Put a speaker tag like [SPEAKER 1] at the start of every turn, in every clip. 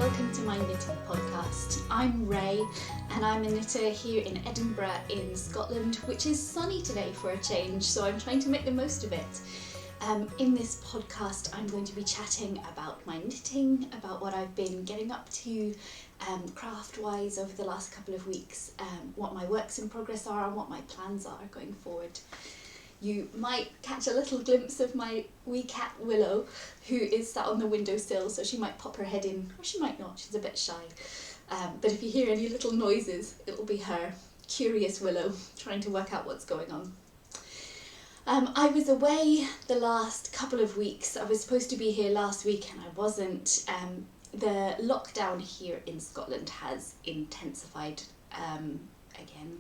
[SPEAKER 1] welcome to my knitting podcast. I'm Ray and I'm a knitter here in Edinburgh in Scotland, which is sunny today for a change, so I'm trying to make the most of it. In this podcast I'm going to be chatting about my knitting, about what I've been getting up to craft-wise over the last couple of weeks, what my works in progress are and what my plans are going forward. You might catch a little glimpse of my wee cat Willow, who is sat on the windowsill, so she might pop her head in, or she might not, she's a bit shy. But if you hear any little noises, it'll be her, curious Willow, trying to work out what's going on. I was away the last couple of weeks. I was supposed to be here last week and I wasn't. The lockdown here in Scotland has intensified again.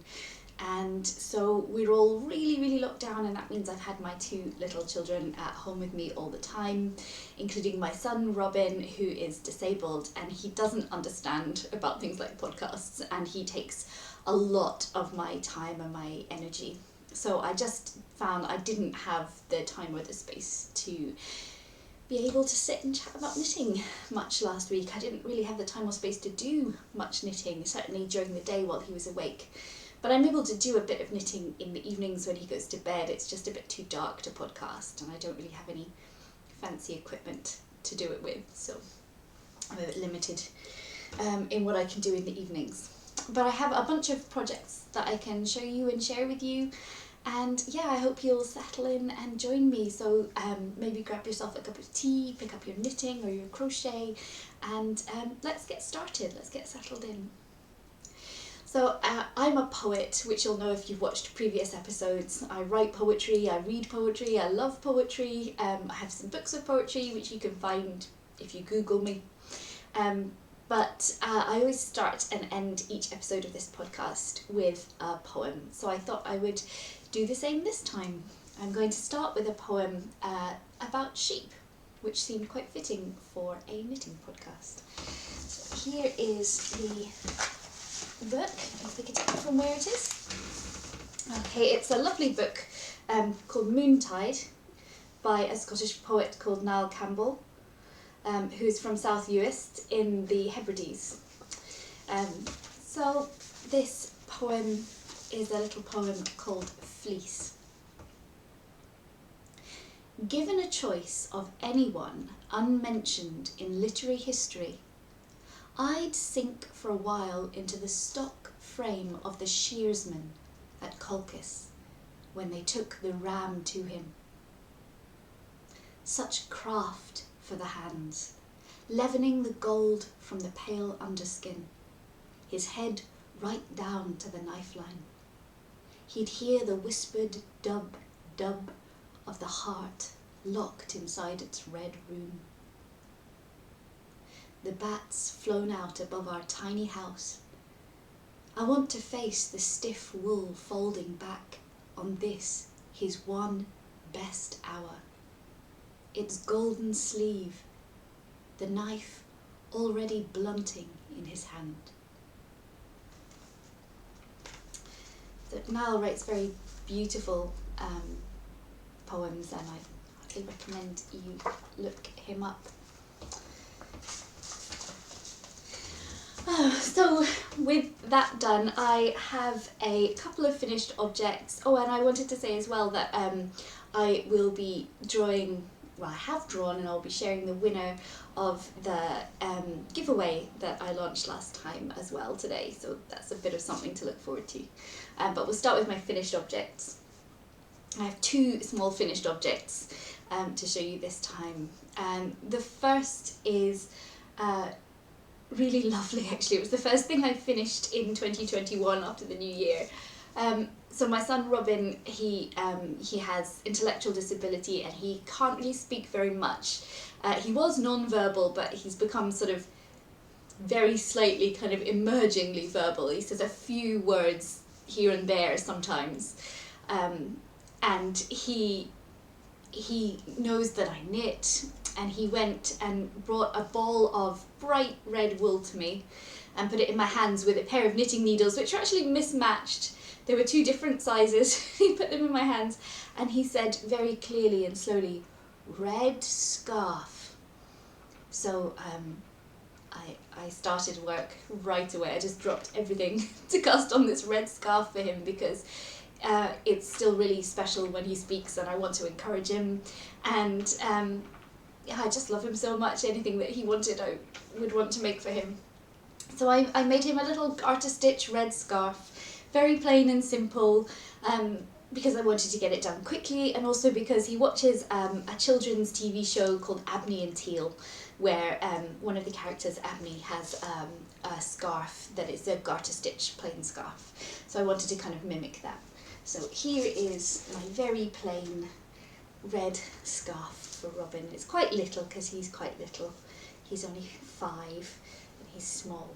[SPEAKER 1] And so we're all really locked down, and that means I've had my two little children at home with me all the time, including my son Robin, who is disabled, and he doesn't understand about things like podcasts, and he takes a lot of my time and my energy. So I just found I didn't have the time or the space to be able to sit and chat about knitting much last week. I didn't really have the time or space to do much knitting, certainly during the day while he was awake. But I'm able to do a bit of knitting in the evenings when he goes to bed. It's just a bit too dark to podcast, and I don't really have any fancy equipment to do it with, so I'm a bit limited in what I can do in the evenings. But I have a bunch of projects that I can show you and share with you, and yeah, I hope you'll settle in and join me. So maybe grab yourself a cup of tea, pick up your knitting or your crochet, and let's get started, let's get settled in. So I'm a poet, which you'll know if you've watched previous episodes. I write poetry, I read poetry, I love poetry. I have some books of poetry which you can find if you Google me. But I always start and end each episode of this podcast with a poem. So I thought I would do the same this time. I'm going to start with a poem about sheep, which seemed quite fitting for a knitting podcast. So here is the book. I'll pick it up from where it is. Okay, it's a lovely book called Moontide by a Scottish poet called Niall Campbell, who's from South Uist in the Hebrides. So this poem is a little poem called Fleece. Given a choice of anyone unmentioned in literary history, I'd sink for a while into the stock frame of the shearsman at Colchis when they took the ram to him. Such craft for the hands, leavening the gold from the pale underskin, his head right down to the knife line. He'd hear the whispered dub, dub of the heart locked inside its red room. The bats flown out above our tiny house. I want to face the stiff wool folding back on this, his one best hour. Its golden sleeve, the knife already blunting in his hand. So Niall writes very beautiful poems, and I highly recommend you look him up. So with that done, I have a couple of finished objects. Oh, and I wanted to say as well that I will be drawing, well, I have drawn and I'll be sharing the winner of the giveaway that I launched last time as well today. So that's a bit of something to look forward to. But we'll start with my finished objects. I have two small finished objects to show you this time. The first is really lovely, actually. It was the first thing I finished in 2021 after the new year. So my son Robin, he has intellectual disability and he can't really speak very much. He was non-verbal, but he's become sort of very slightly kind of emergingly verbal. He says a few words here and there sometimes. And he knows that I knit, and he went and brought a ball of bright red wool to me and put it in my hands with a pair of knitting needles, which are actually mismatched. There were two different sizes. He put them in my hands and he said very clearly and slowly, "Red scarf." So I started work right away. I just dropped everything to cast on this red scarf for him because it's still really special when he speaks, and I want to encourage him, and yeah, I just love him so much. Anything that he wanted I would want to make for him. So I made him a little garter stitch red scarf, very plain and simple, because I wanted to get it done quickly, and also because he watches a children's TV show called Abney and Teal, where one of the characters, Abney, has a scarf that is a garter stitch plain scarf. So I wanted to kind of mimic that. So here is my very plain red scarf for Robin. It's quite little because he's quite little. He's only 5 and he's small.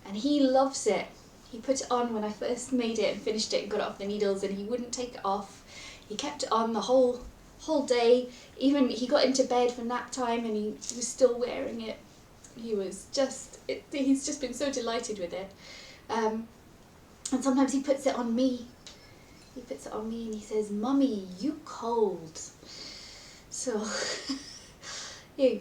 [SPEAKER 1] And he loves it. He put it on when I first made it and finished it and got it off the needles, and he wouldn't take it off. He kept it on the whole day. Even he got into bed for nap time and he was still wearing it. He's just been so delighted with it. And sometimes he puts it on me. He puts it on me and he says, "Mummy, you cold." So, yeah,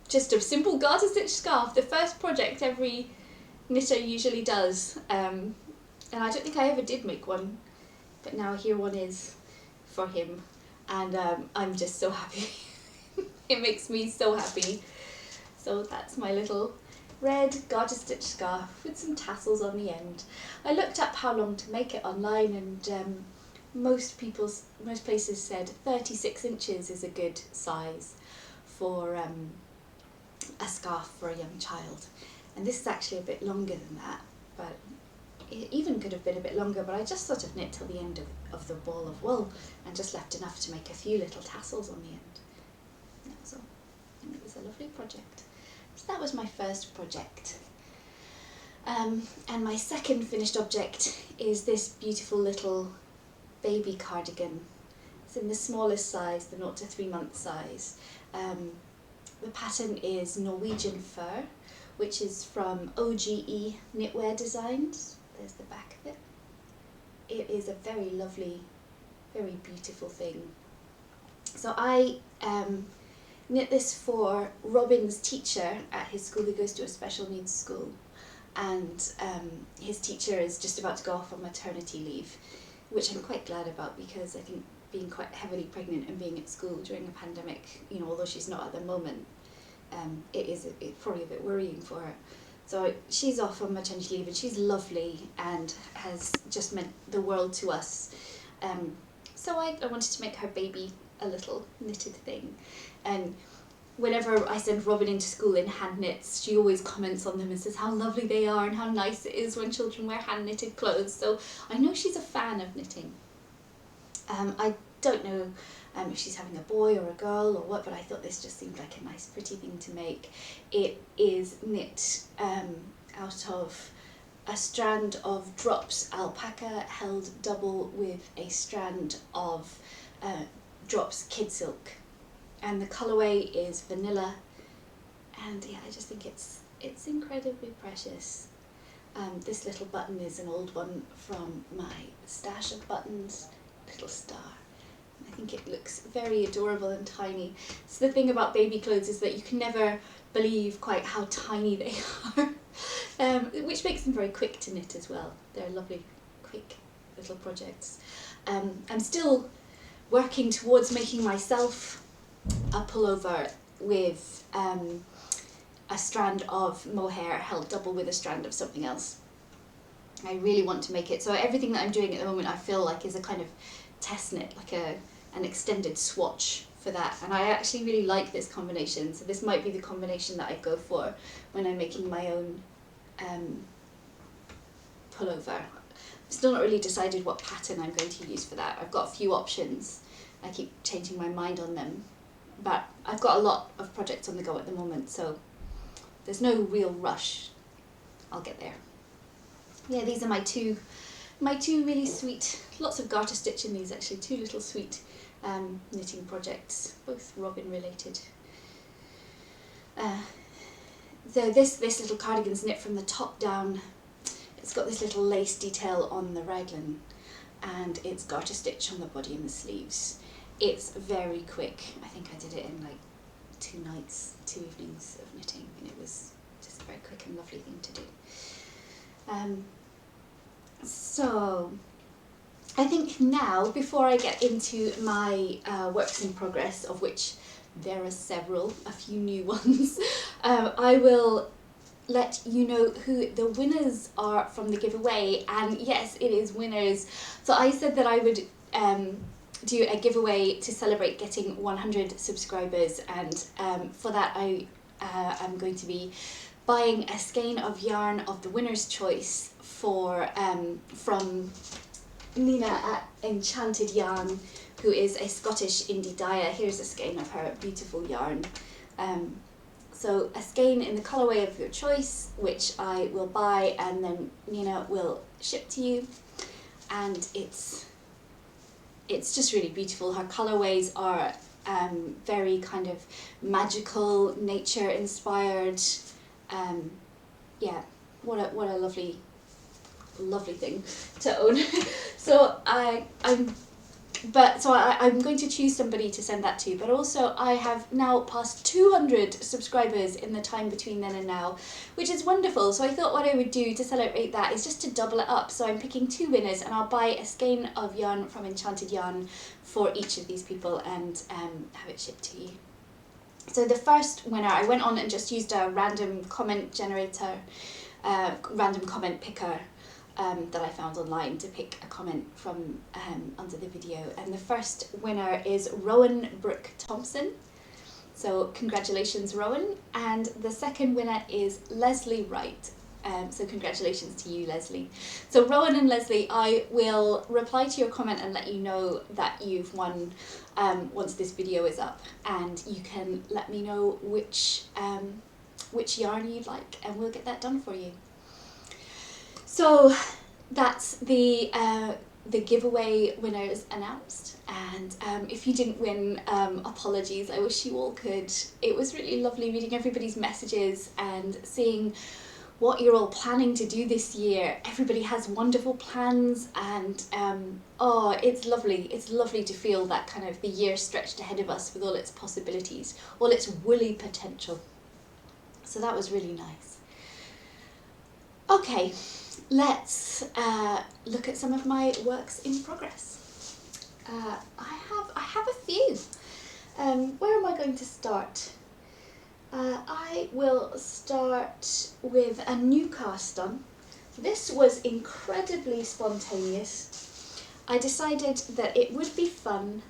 [SPEAKER 1] just a simple garter stitch scarf, the first project every knitter usually does. And I don't think I ever did make one, but now here one is for him, and I'm just so happy. It makes me so happy. So that's my little red garter stitch scarf with some tassels on the end. I looked up how long to make it online, and most places said 36 inches is a good size for a scarf for a young child, and this is actually a bit longer than that, but it even could have been a bit longer, but I just sort of knit till the end of the ball of wool and just left enough to make a few little tassels on the end. That was all, and it was a lovely project. So that was my first project. And my second finished object is this beautiful little baby cardigan. It's in the smallest size, the 0 to 3 month size. The pattern is Norwegian fur, which is from OGE Knitwear Designs. There's the back of it. It is a very lovely, very beautiful thing. So I knit this for Robin's teacher at his school. He goes to a special needs school, and his teacher is just about to go off on maternity leave, which I'm quite glad about, because I think being quite heavily pregnant and being at school during a pandemic, although she's not at the moment, it's probably a bit worrying for her. So she's off on maternity leave, and she's lovely and has just meant the world to us. So I wanted to make her baby a little knitted thing. And whenever I send Robin into school in hand knits, she always comments on them and says how lovely they are and how nice it is when children wear hand knitted clothes. So I know she's a fan of knitting. I don't know if she's having a boy or a girl or what, but I thought this just seemed like a nice pretty thing to make. It is knit out of a strand of drops alpaca held double with a strand of drops kidsilk, and the colourway is vanilla, and yeah, I just think it's incredibly precious. This little button is an old one from my stash of buttons, little star. I think it looks very adorable and tiny. So the thing about baby clothes is that you can never believe quite how tiny they are, which makes them very quick to knit as well. They're lovely, quick little projects. I'm still working towards making myself a pullover with a strand of mohair held double with a strand of something else. I really want to make it. So everything that I'm doing at the moment I feel like is a kind of test knit, like an extended swatch for that, and I actually really like this combination, so this might be the combination that I go for when I'm making my own pullover. I've still not really decided what pattern I'm going to use for that. I've got a few options. I keep changing my mind on them, but I've got a lot of projects on the go at the moment, so there's no real rush. I'll get there. Yeah, these are my two really sweet, lots of garter stitch in these actually, 2 little sweet knitting projects, both Robin related. So this little cardigan's knit from the top down. It's got this little lace detail on the raglan, and it's garter stitch on the body and the sleeves. It's very quick. I think I did it in like 2 nights, 2 evenings of knitting, and it was just a very quick and lovely thing to do. So I think now, before I get into my works in progress, of which there are several, a few new ones, I will let you know who the winners are from the giveaway. And yes, it is winners. So I said that I would do a giveaway to celebrate getting 100 subscribers, and for that I am going to be buying a skein of yarn of the winner's choice for from Nina at Enchanted Yarn, who is a Scottish indie dyer. Here's a skein of her beautiful yarn. So a skein in the colourway of your choice, which I will buy and then Nina will ship to you. And it's just really beautiful. Her colourways are very kind of magical, nature inspired. Yeah, what a lovely thing to own. So I'm going to choose somebody to send that to, but also I have now passed 200 subscribers in the time between then and now, which is wonderful. So I thought what I would do to celebrate that is just to double it up. So I'm picking 2 winners, and I'll buy a skein of yarn from Enchanted Yarn for each of these people and have it shipped to you. So the first winner, I went on and just used a random comment generator, random comment picker that I found online to pick a comment from under the video, and the first winner is Rowan Brooke Thompson. So congratulations, Rowan. And the second winner is Leslie Wright. So congratulations to you, Leslie. So Rowan and Leslie, I will reply to your comment and let you know that you've won once this video is up, and you can let me know which yarn you'd like, and we'll get that done for you. So that's the giveaway winners announced, and if you didn't win, apologies, I wish you all could. It was really lovely reading everybody's messages and seeing what you're all planning to do this year. Everybody has wonderful plans, and oh, it's lovely to feel that kind of the year stretched ahead of us with all its possibilities, all its woolly potential. So that was really nice. Okay, let's look at some of my works in progress. I have a few. Where am I going to start? I will start with a new cast on. This was incredibly spontaneous. I decided that it would be fun,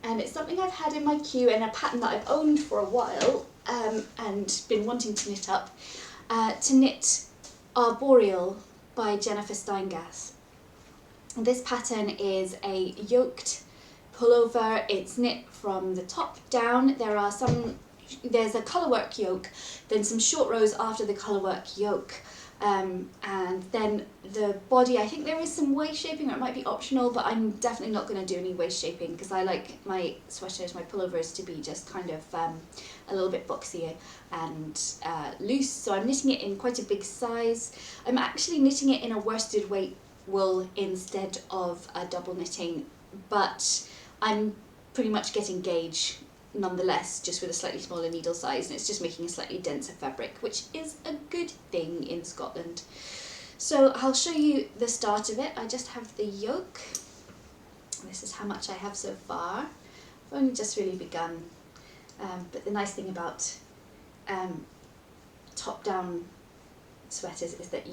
[SPEAKER 1] and it's something I've had in my queue and a pattern that I've owned for a while and been wanting to knit up, to knit Arboreal by Jennifer Steingass. This pattern is a yoked pullover. It's knit from the top down. There's a colourwork yoke, then some short rows after the colourwork yoke, and then the body, I think there is some waist shaping, or it might be optional, but I'm definitely not going to do any waist shaping because I like my sweaters, my pullovers, to be just kind of a little bit boxier and loose. So I'm knitting it in quite a big size. I'm actually knitting it in a worsted weight wool instead of a double knitting, but I'm pretty much getting gauge nonetheless, just with a slightly smaller needle size, and it's just making a slightly denser fabric, which is a good thing in Scotland. So I'll show you the start of it. I just have the yoke. This is how much I have so far. I've only just really begun, but the nice thing about top-down sweaters is that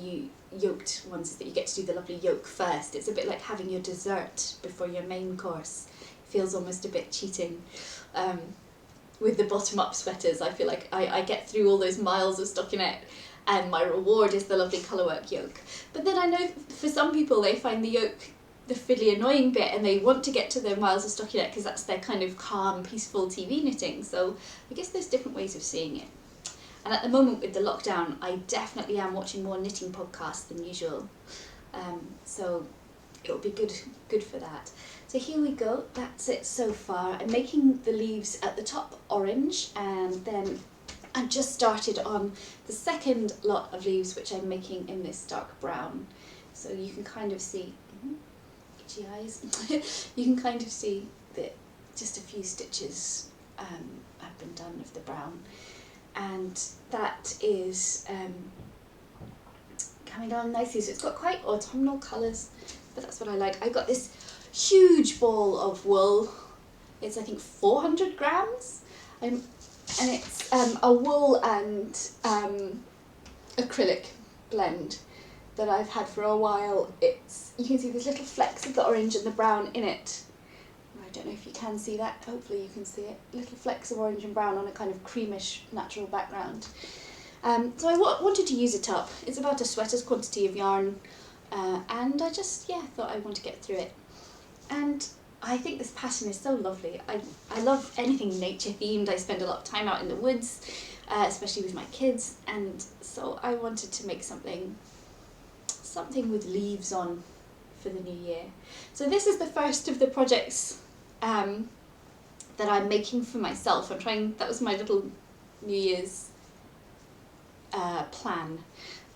[SPEAKER 1] yoked ones is that you get to do the lovely yoke first. It's a bit like having your dessert before your main course. It feels almost a bit cheating. With the bottom-up sweaters, I feel like I get through all those miles of stockinette, and my reward is the lovely colourwork yoke. But then I know for some people they find the yoke the fiddly annoying bit, and they want to get to their miles of stockinette because that's their kind of calm, peaceful TV knitting. So I guess there's different ways of seeing it. And at the moment with the lockdown, I definitely am watching more knitting podcasts than usual. So it'll be good for that. So here we go, that's it so far. I'm making the leaves at the top orange, and then I've just started on the second lot of leaves, which I'm making in this dark brown. So you can kind of see, itchy eyes, you can kind of see that just a few stitches have been done of the brown, and that is coming on nicely. So it's got quite autumnal colours, but that's what I like. I got this huge ball of wool. It's I think 400 grams, and it's a wool and acrylic blend that I've had for a while. You can see there's little flecks of the orange and the brown in it. I don't know if you can see that, hopefully you can see it. Little flecks of orange and brown on a kind of creamish natural background. So I wanted to use it up. It's about a sweater's quantity of yarn, and I just, thought I want to get through it. And I think this pattern is so lovely. I love anything nature themed. I spend a lot of time out in the woods, especially with my kids, and so I wanted to make something with leaves on for the new year. So this is the first of the projects that I'm making for myself. That was my little New Year's plan,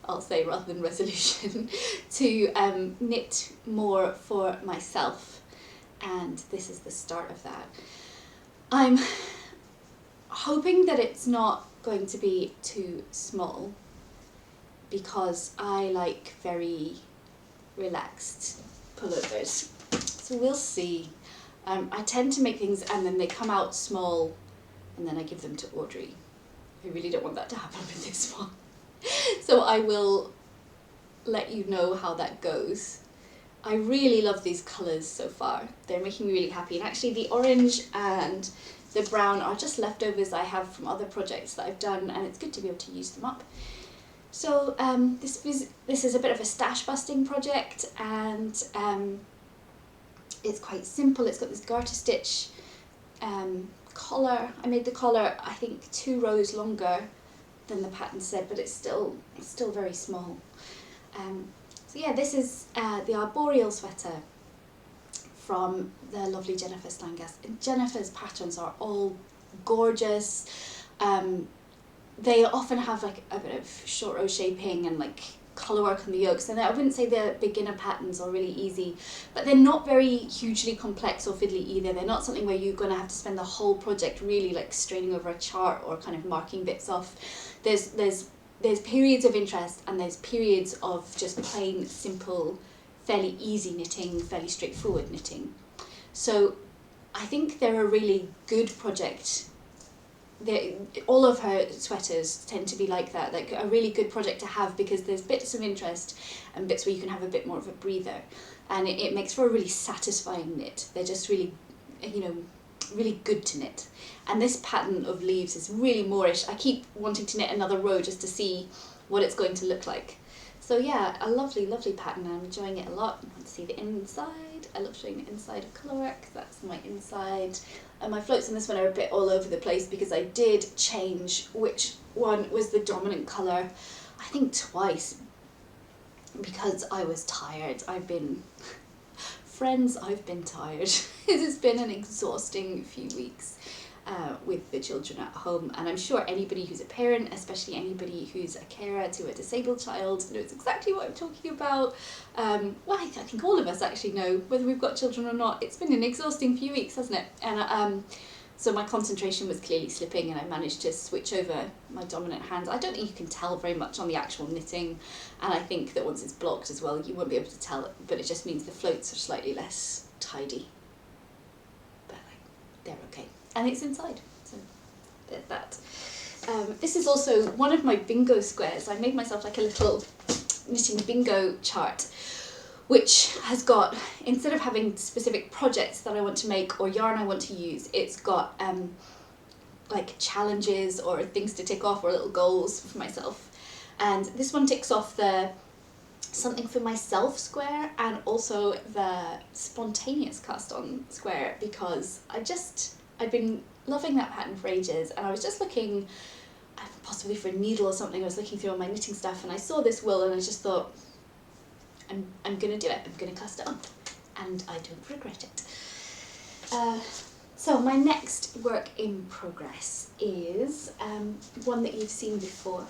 [SPEAKER 1] I'll say, rather than resolution, to knit more for myself, and this is the start of that. I'm hoping that it's not going to be too small, because I like very relaxed pullovers, so we'll see. I tend to make things and then they come out small and then I give them to Audrey. I really don't want that to happen with this one. So I will let you know how that goes. I really love these colours so far. They're making me really happy, and actually the orange and the brown are just leftovers I have from other projects that I've done, and it's good to be able to use them up. So this is a bit of a stash busting project, and it's quite simple. It's got this garter stitch collar. I made the collar I think 2 rows longer than the pattern said, but it's still very small. So yeah, this is the Arboreal sweater from the lovely Jennifer Stangas. And Jennifer's patterns are all gorgeous. They often have like a bit of short row shaping and like colour work on the yokes, and I wouldn't say they're beginner patterns or really easy, but they're not very hugely complex or fiddly either. They're not something where you're going to have to spend the whole project really like straining over a chart or kind of marking bits off. There's periods of interest and there's periods of just plain, simple, fairly easy knitting, fairly straightforward knitting. So I think they're a really good project. All of her sweaters tend to be like that, like a really good project to have, because there's bits of interest and bits where you can have a bit more of a breather, and it makes for a really satisfying knit. They're just really, really good to knit. And this pattern of leaves is really Moorish. I keep wanting to knit another row just to see what it's going to look like. So yeah, a lovely, lovely pattern. I'm enjoying it a lot. I want to see the inside. I love showing the inside of colourwork. That's my inside. And my floats on this one are a bit all over the place because I did change which one was the dominant colour, I think twice, because I was tired. I've been tired. It has been an exhausting few weeks with the children at home, and I'm sure anybody who's a parent, especially anybody who's a carer to a disabled child, knows exactly what I'm talking about. Well, I think all of us actually know, whether we've got children or not. It's been an exhausting few weeks, hasn't it? And so my concentration was clearly slipping, and I managed to switch over my dominant hand. I don't think you can tell very much on the actual knitting, and I think that once it's blocked as well, you won't be able to tell it, but it just means the floats are slightly less tidy. But they're okay. And it's inside, so there's that. This is also one of my bingo squares. I made myself like a little knitting bingo chart, which has got, instead of having specific projects that I want to make or yarn I want to use, it's got like challenges or things to tick off or little goals for myself. And this one ticks off the something for myself square and also the spontaneous cast on square, because I'd been loving that pattern for ages, and I was just looking possibly for a needle or something. I was looking through all my knitting stuff and I saw this wool and I just thought, I'm going to do it. I'm going to cast it on, and I don't regret it. So my next work in progress is one that you've seen before,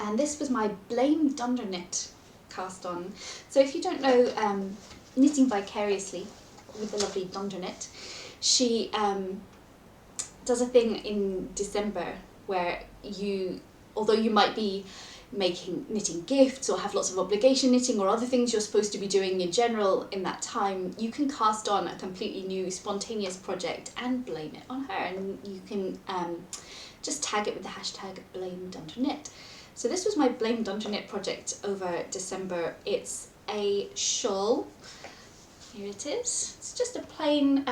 [SPEAKER 1] and this was my Blame Dunder Knit cast on. So if you don't know Knitting Vicariously with the lovely Dunder Knit, she does a thing in December where although you might be knitting gifts or have lots of obligation knitting or other things you're supposed to be doing in general in that time, you can cast on a completely new spontaneous project and blame it on her, and you can just tag it with the hashtag #BlameDunterKnit. So this was my Blame Dunterknit project over December. It's a shawl. Here it is. It's just a plain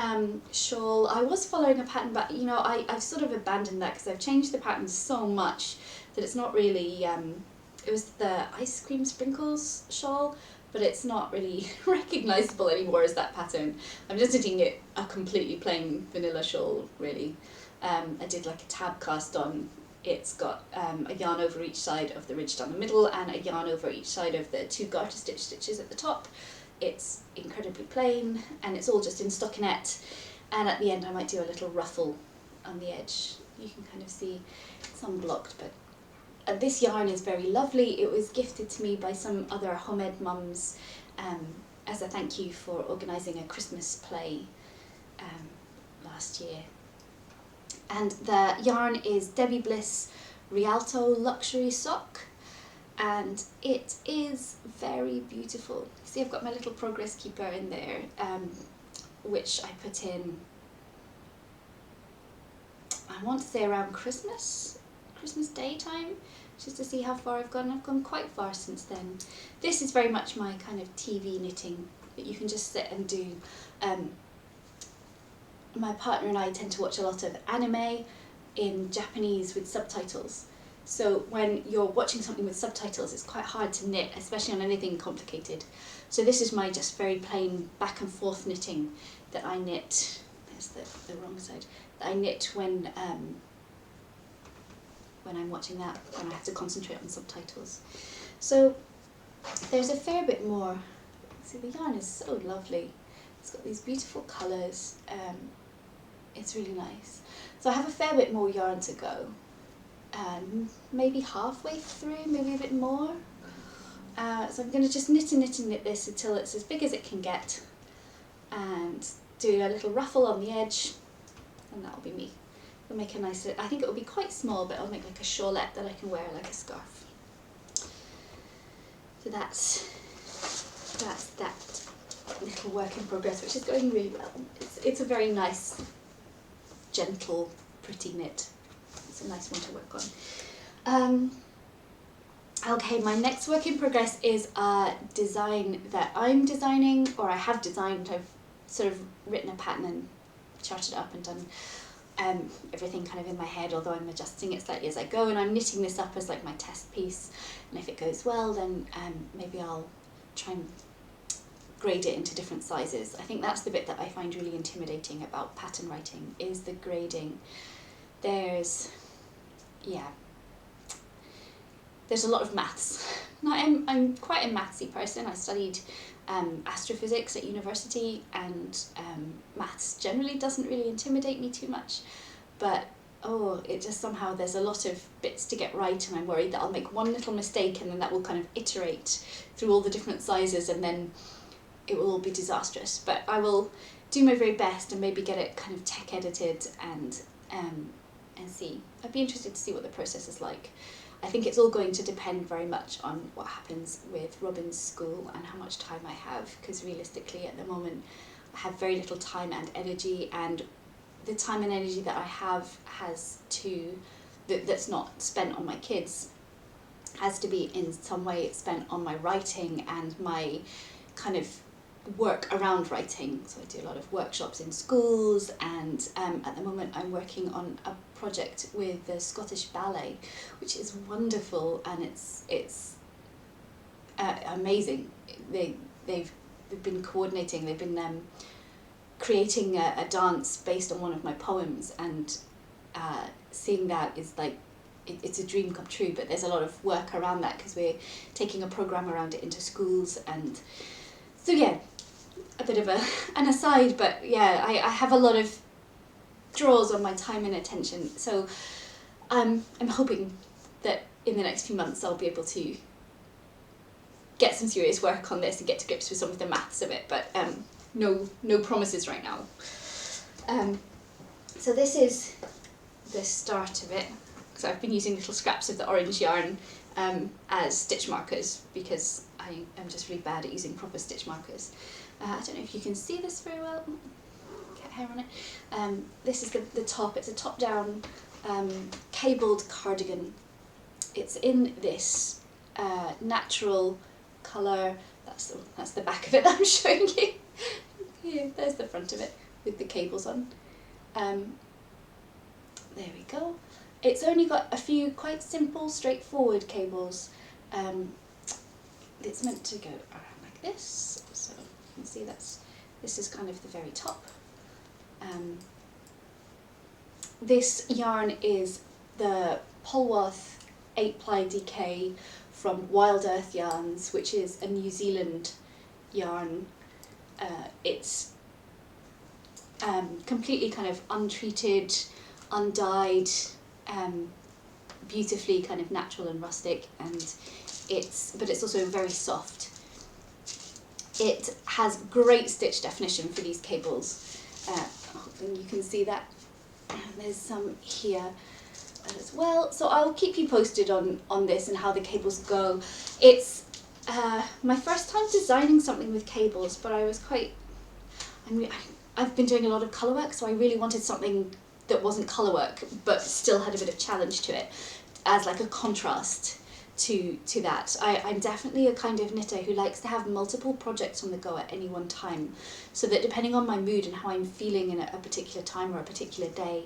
[SPEAKER 1] shawl. I was following a pattern, but you know, I've sort of abandoned that because I've changed the pattern so much that it's not really, it was the ice cream sprinkles shawl, but it's not really recognisable anymore as that pattern. I'm just knitting it a completely plain vanilla shawl, really. I did like a tab cast on. It's got a yarn over each side of the ridge down the middle and a yarn over each side of the 2 garter stitch stitches at the top. It's incredibly plain and it's all just in stockinette, and at the end I might do a little ruffle on the edge. You can kind of see it's unblocked, but this yarn is very lovely. It was gifted to me by some other Homed mums as a thank you for organising a Christmas play last year. And the yarn is Debbie Bliss Rialto Luxury Sock, and it is very beautiful. See, I've got my little progress keeper in there, which I put in, I want to say around Christmas Day time, just to see how far I've gone. I've gone quite far since then. This is very much my kind of TV knitting that you can just sit and do. My partner and I tend to watch a lot of anime in Japanese with subtitles. So when you're watching something with subtitles, it's quite hard to knit, especially on anything complicated. So this is my just very plain back and forth knitting that I knit, there's the wrong side, that I knit when I'm watching that, when I have to concentrate on subtitles. So there's a fair bit more. See, the yarn is so lovely. It's got these beautiful colours. It's really nice. So I have a fair bit more yarn to go. Maybe halfway through, maybe a bit more. So I'm going to just knit and knit and knit this until it's as big as it can get, and do a little ruffle on the edge, and that'll be me. I'll make a nice, I think it will be quite small, but I'll make like a shawlette that I can wear like a scarf. So that's that little work in progress, which is going really well. It's a very nice, gentle, pretty knit. It's a nice one to work on. Okay, my next work in progress is a design that I'm designing, or I have designed. I've sort of written a pattern and charted it up and done everything kind of in my head, although I'm adjusting it slightly as I go, and I'm knitting this up as like my test piece, and if it goes well then maybe I'll try and grade it into different sizes. I think that's the bit that I find really intimidating about pattern writing, is the grading. There's a lot of maths. Now, I'm quite a mathsy person. I studied astrophysics at university, and maths generally doesn't really intimidate me too much, but it just somehow there's a lot of bits to get right, and I'm worried that I'll make one little mistake and then that will kind of iterate through all the different sizes and then it will all be disastrous. But I will do my very best and maybe get it kind of tech edited and see. I'd be interested to see what the process is like. I think it's all going to depend very much on what happens with Robin's school and how much time I have, because realistically at the moment I have very little time and energy, and the time and energy that I have that's not spent on my kids has to be in some way spent on my writing and my kind of work around writing. So I do a lot of workshops in schools, and at the moment I'm working on a project with the Scottish Ballet, which is wonderful, and it's amazing. They've been coordinating, they've been creating a dance based on one of my poems, and seeing that is like, it's a dream come true, but there's a lot of work around that because we're taking a programme around it into schools. And so yeah, a bit of an aside, but yeah, I have a lot of draws on my time and attention, so I'm hoping that in the next few months I'll be able to get some serious work on this and get to grips with some of the maths of it, but no promises right now. So this is the start of it, because I've been using little scraps of the orange yarn as stitch markers, because I am just really bad at using proper stitch markers. I don't know if you can see this very well. Get hair on it. This is the top. It's a top-down cabled cardigan. It's in this natural colour. That's the back of it that I'm showing you. Here, there's the front of it with the cables on. There we go. It's only got a few quite simple, straightforward cables. It's meant to go around like this, so you can see this is kind of the very top. This yarn is the Polwarth 8-ply DK from Wild Earth Yarns, which is a New Zealand yarn. It's completely kind of untreated, undyed, beautifully kind of natural and rustic, and but it's also very soft. It has great stitch definition for these cables, and you can see that there's some here as well. So I'll keep you posted on this and how the cables go. It's my first time designing something with cables, but I've been doing a lot of colour work, so I really wanted something that wasn't colour work but still had a bit of challenge to it as like a contrast to that. I'm definitely a kind of knitter who likes to have multiple projects on the go at any one time, so that depending on my mood and how I'm feeling in a particular time or a particular day,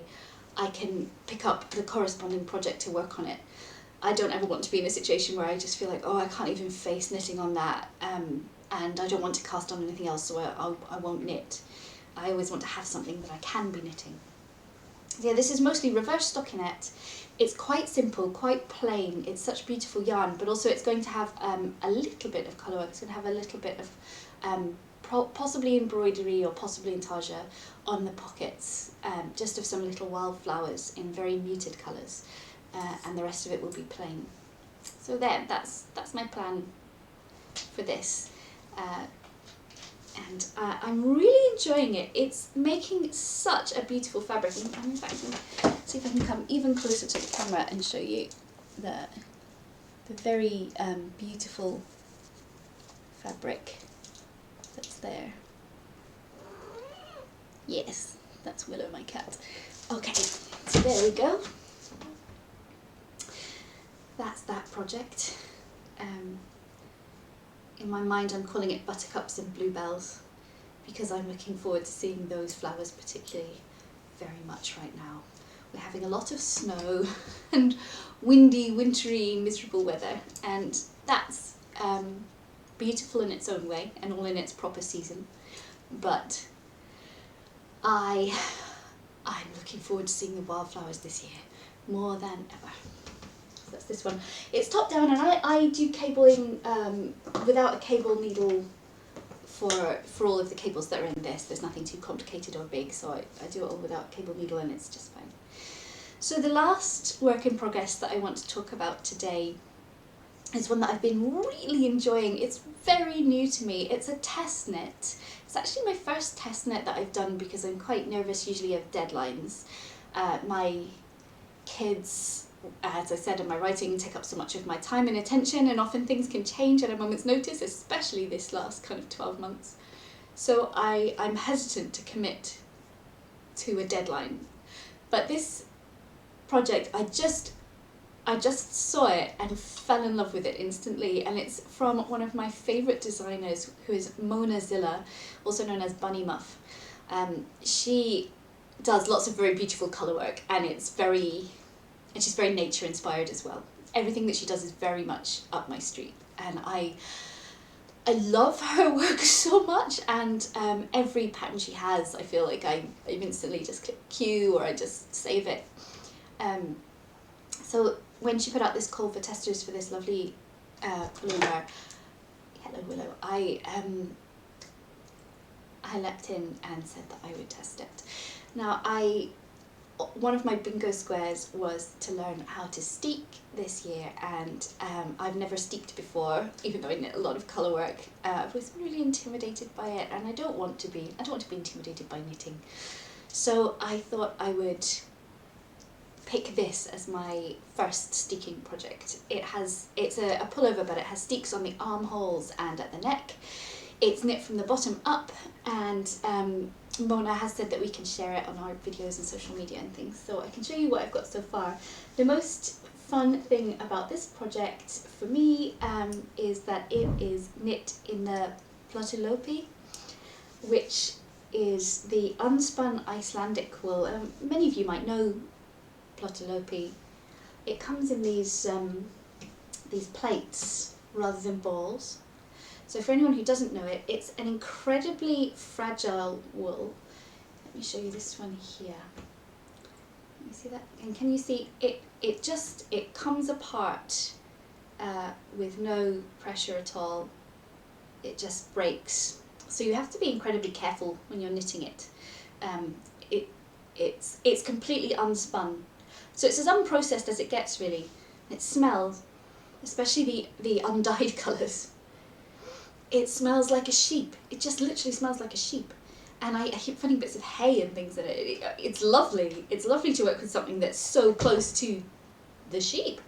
[SPEAKER 1] I can pick up the corresponding project to work on it. I don't ever want to be in a situation where I just feel like, oh, I can't even face knitting on that, and I don't want to cast on anything else, so I won't knit. I always want to have something that I can be knitting. Yeah, this is mostly reverse stockinette. It's quite simple, quite plain. It's such beautiful yarn, but also it's going to have a little bit of colour work. It's going to have a little bit of possibly embroidery or possibly intarsia on the pockets, just of some little wildflowers in very muted colours, and the rest of it will be plain. So that's my plan for this. And I'm really enjoying it. It's making such a beautiful fabric. In fact, see if I can come even closer to the camera and show you the very beautiful fabric that's there. Yes, that's Willow, my cat. Okay, so there we go. That's that project. In my mind I'm calling it buttercups and bluebells, because I'm looking forward to seeing those flowers particularly very much right now. We're having a lot of snow and windy, wintry, miserable weather, and that's beautiful in its own way and all in its proper season, but I'm looking forward to seeing the wildflowers this year more than ever. That's this one. It's top down, and I do cabling without a cable needle for all of the cables that are in this. There's nothing too complicated or big, so I do it all without a cable needle, and it's just fine. So the last work in progress that I want to talk about today is one that I've been really enjoying. It's very new to me. It's a test knit. It's actually my first test knit that I've done, because I'm quite nervous usually of deadlines. My kids, as I said in my writing, take up so much of my time and attention, and often things can change at a moment's notice, especially this last kind of 12 months. So I'm hesitant to commit to a deadline. But this project, I just saw it and fell in love with it instantly, and it's from one of my favourite designers, who is Mona Zilla, also known as Bunny Muff. She does lots of very beautiful colour work, and she's very nature inspired as well. Everything that she does is very much up my street, and I love her work so much, and every pattern she has, I feel like I instantly just click queue, or I just save it. So when she put out this call for testers for this lovely Willow, hello Willow, I leapt in and said that I would test it. Now one of my bingo squares was to learn how to steek this year, and I've never steeked before, even though I knit a lot of colour work. I was really intimidated by it, and I don't want to be intimidated by knitting. So I thought I would pick this as my first steeking project. It's a pullover, but it has steeks on the armholes and at the neck. It's knit from the bottom up, and Mona has said that we can share it on our videos and social media and things, so I can show you what I've got so far. The most fun thing about this project for me is that it is knit in the Plötulopi, which is the unspun Icelandic wool. Many of you might know Plötulopi. It comes in these plates rather than balls. So for anyone who doesn't know it, it's an incredibly fragile wool. Let me show you this one here. Can you see that? And can you see it? It comes apart with no pressure at all. It just breaks. So you have to be incredibly careful when you're knitting it. It's completely unspun. So it's as unprocessed as it gets, really. It smells, especially the undyed colours. It smells like a sheep. It just literally smells like a sheep. And I keep finding bits of hay and things in it. It's lovely. It's lovely to work with something that's so close to the sheep.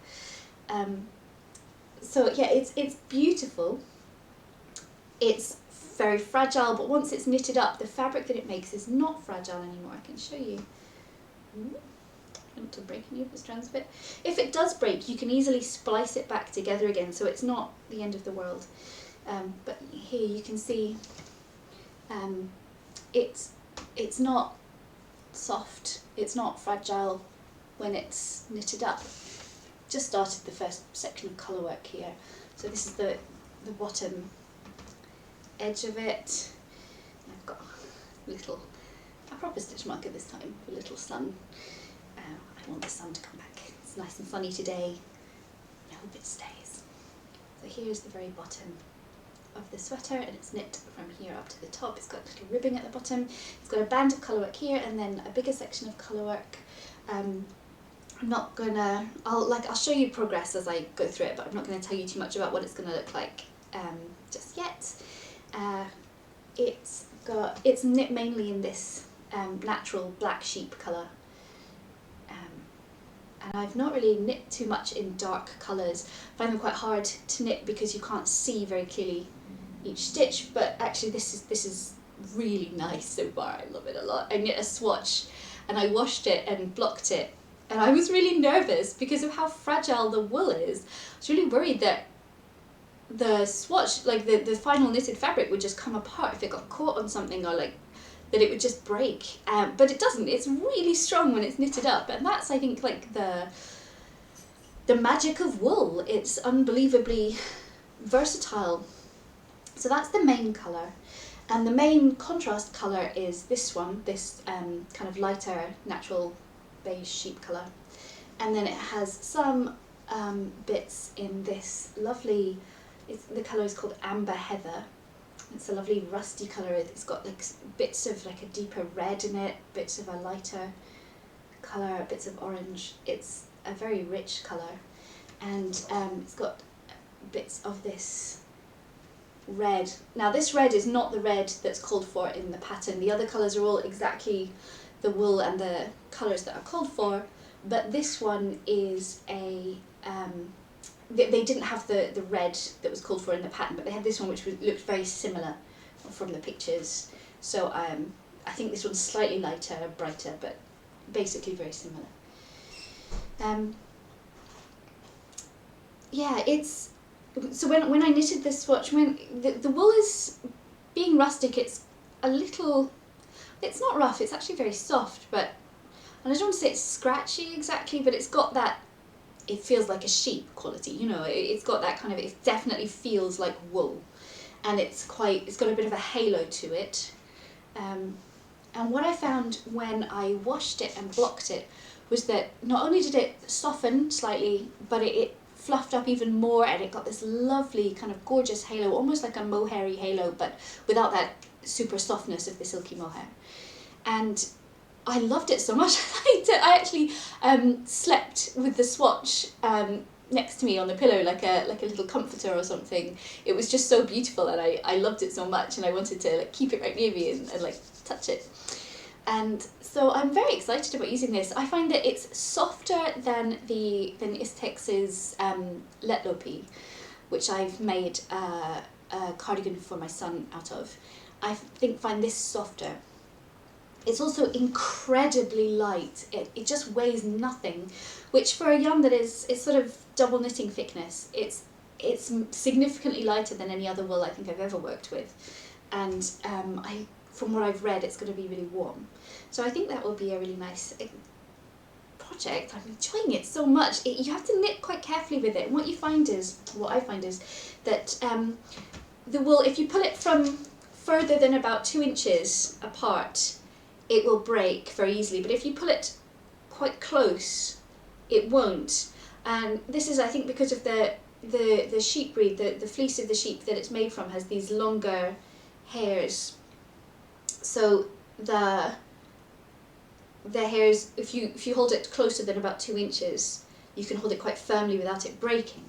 [SPEAKER 1] So yeah, it's beautiful. It's very fragile, but once it's knitted up, the fabric that it makes is not fragile anymore. I can show you. Not to break any of the strands of it. If it does break, you can easily splice it back together again, so it's not the end of the world. But here you can see it's not soft, it's not fragile when it's knitted up. Just started the first section of colour work here. So this is the bottom edge of it. I've got a proper stitch marker this time for little sun. I want the sun to come back. It's nice and sunny today. I hope it stays. So here's the very bottom of the sweater, and it's knit from here up to the top. It's got a little ribbing at the bottom. It's got a band of colour work here, and then a bigger section of colour work. I'm not gonna. I'll show you progress as I go through it, but I'm not going to tell you too much about what it's going to look like just yet. It's knit mainly in this natural black sheep colour. And I've not really knit too much in dark colours. I find them quite hard to knit because you can't see very clearly each stitch, but actually this is really nice so far. I love it a lot. I knit a swatch and I washed it and blocked it, and I was really nervous because of how fragile the wool is. I was really worried that the swatch, like the final knitted fabric, would just come apart if it got caught on something, or like that it would just break, but it doesn't. It's really strong when it's knitted up, and that's, I think, like the magic of wool. It's unbelievably versatile. So that's the main colour, and the main contrast colour is this one, this kind of lighter natural beige sheep colour, and then it has some bits in this lovely, the colour is called Amber Heather. It's a lovely rusty colour. It's got like bits of like a deeper red in it, bits of a lighter colour, bits of orange. It's a very rich colour, and it's got bits of this red. Now this red is not the red that's called for in the pattern. The other colours are all exactly the wool and the colours that are called for, but this one is a they didn't have the red that was called for in the pattern, but they had this one which looked very similar from the pictures. So I think this one's slightly lighter, brighter, but basically very similar. Yeah, it's so when I knitted this swatch, when the wool is being rustic, it's a little, it's not rough, it's actually very soft, but, and I don't want to say it's scratchy exactly, but it's got that, it feels like a sheep quality, you know, it's got that kind of, it definitely feels like wool, and it's got a bit of a halo to it. And what I found when I washed it and blocked it was that not only did it soften slightly, but it fluffed up even more, and it got this lovely kind of gorgeous halo, almost like a mohairy halo, but without that super softness of the silky mohair. And I loved it so much. I actually slept with the swatch next to me on the pillow like a little comforter or something. It was just so beautiful, and I loved it so much, and I wanted to like keep it right near me and like touch it. And so I'm very excited about using this. I find that it's softer than Ístex's Plötulopi, which I've made a cardigan for my son out of. I find this softer. It's also incredibly light. It just weighs nothing, which for a yarn that is sort of double knitting thickness, it's significantly lighter than any other wool I think I've ever worked with. And from what I've read, it's going to be really warm. So I think that will be a really nice project. I'm enjoying it so much. You have to knit quite carefully with it. And what I find is that the wool, if you pull it from further than about 2 inches apart, it will break very easily. But if you pull it quite close, it won't. And this is, I think, because of the sheep breed, the fleece of the sheep that it's made from has these longer hairs. So the hairs, if you hold it closer than about 2 inches, you can hold it quite firmly without it breaking.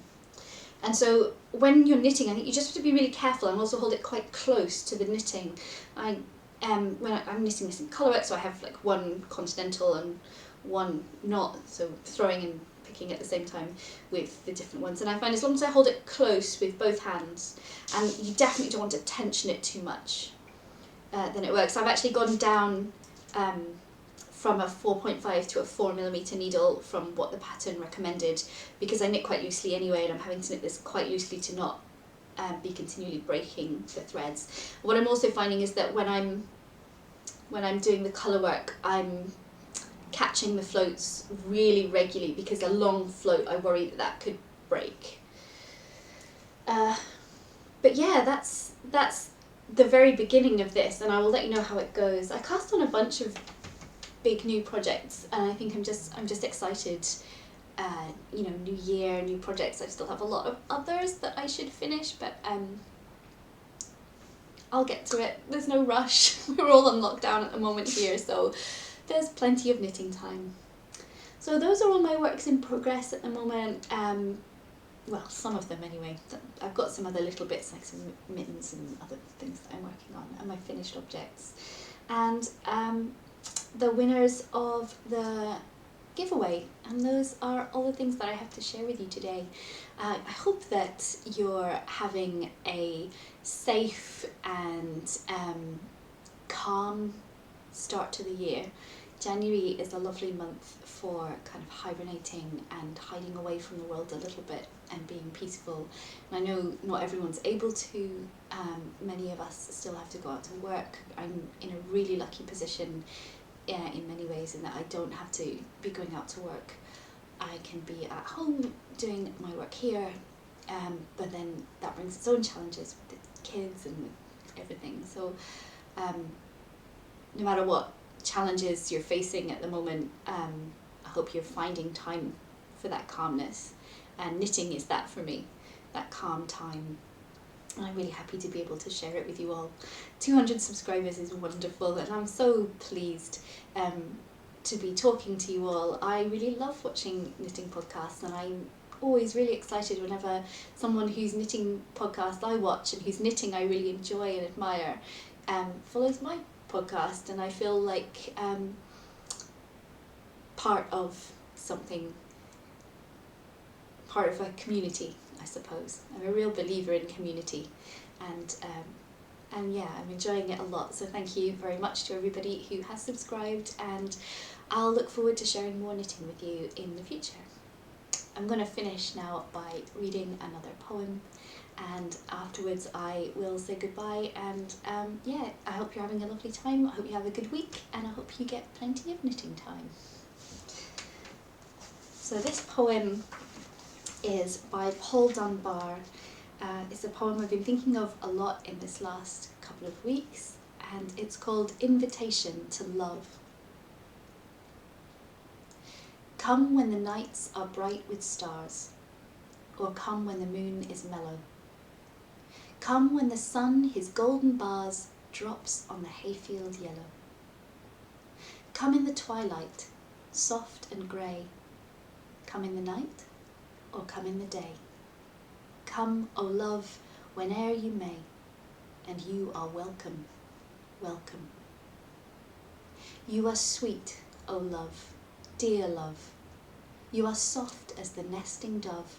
[SPEAKER 1] And so when you're knitting, I think you just have to be really careful and also hold it quite close to the knitting. When I'm knitting this in colourwork, so I have like one continental and one not, so throwing and picking at the same time with the different ones. And I find as long as I hold it close with both hands, and you definitely don't want to tension it too much, then it works. I've actually gone down from a 4.5 to a 4mm needle from what the pattern recommended, because I knit quite loosely anyway, and I'm having to knit this quite loosely to not be continually breaking the threads. What I'm also finding is that when I'm doing the colour work, I'm catching the floats really regularly, because a long float, I worry that could break. But yeah, that's the very beginning of this, and I will let you know how it goes. I cast on a bunch of big new projects, and I think I'm just excited. New year, new projects. I still have a lot of others that I should finish, but I'll get to it. There's no rush. We're all on lockdown at the moment here, so there's plenty of knitting time. So those are all my works in progress at the moment. Well, some of them anyway. I've got some other little bits, like some mittens and other things that I'm working on, and my finished objects. And the winners of the giveaway, and those are all the things that I have to share with you today. I hope that you're having a safe and calm start to the year. January is a lovely month for kind of hibernating and hiding away from the world a little bit and being peaceful. And I know not everyone's able to. Many of us still have to go out to work. I'm in a really lucky position in many ways, in that I don't have to be going out to work. I can be at home doing my work here, but then that brings its own challenges with the kids and with everything. So no matter what challenges you're facing at the moment, I hope you're finding time for that calmness, and knitting is that for me, that calm time. And I'm really happy to be able to share it with you all. 200 subscribers is wonderful, and I'm so pleased to be talking to you all. I really love watching knitting podcasts, and I'm always really excited whenever someone whose knitting podcast I watch and whose knitting I really enjoy and admire follows my podcast, and I feel like part of something, part of a community, I suppose. I'm a real believer in community, and yeah, I'm enjoying it a lot. So thank you very much to everybody who has subscribed, and I'll look forward to sharing more knitting with you in the future. I'm going to finish now by reading another poem, and afterwards I will say goodbye, and yeah, I hope you're having a lovely time. I hope you have a good week, and I hope you get plenty of knitting time. So this poem is by Paul Dunbar. It's a poem I've been thinking of a lot in this last couple of weeks, and it's called Invitation to Love. Come when the nights are bright with stars, or come when the moon is mellow. Come when the sun his golden bars drops on the hayfield yellow. Come in the twilight, soft and grey. Come in the night, or come in the day. Come, O love, whene'er you may, and you are welcome, welcome. You are sweet, O love, dear love. You are soft as the nesting dove.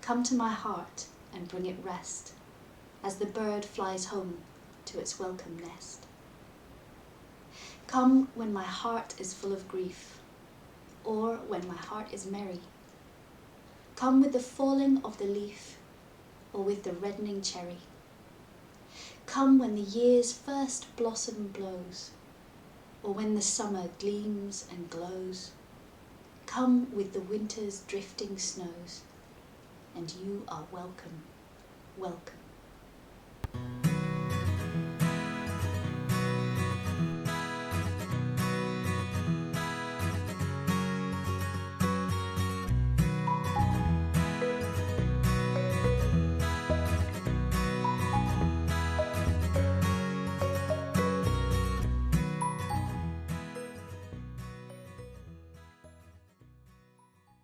[SPEAKER 1] Come to my heart and bring it rest, as the bird flies home to its welcome nest. Come when my heart is full of grief, or when my heart is merry. Come with the falling of the leaf, or with the reddening cherry. Come when the year's first blossom blows, or when the summer gleams and glows. Come with the winter's drifting snows, and you are welcome, welcome.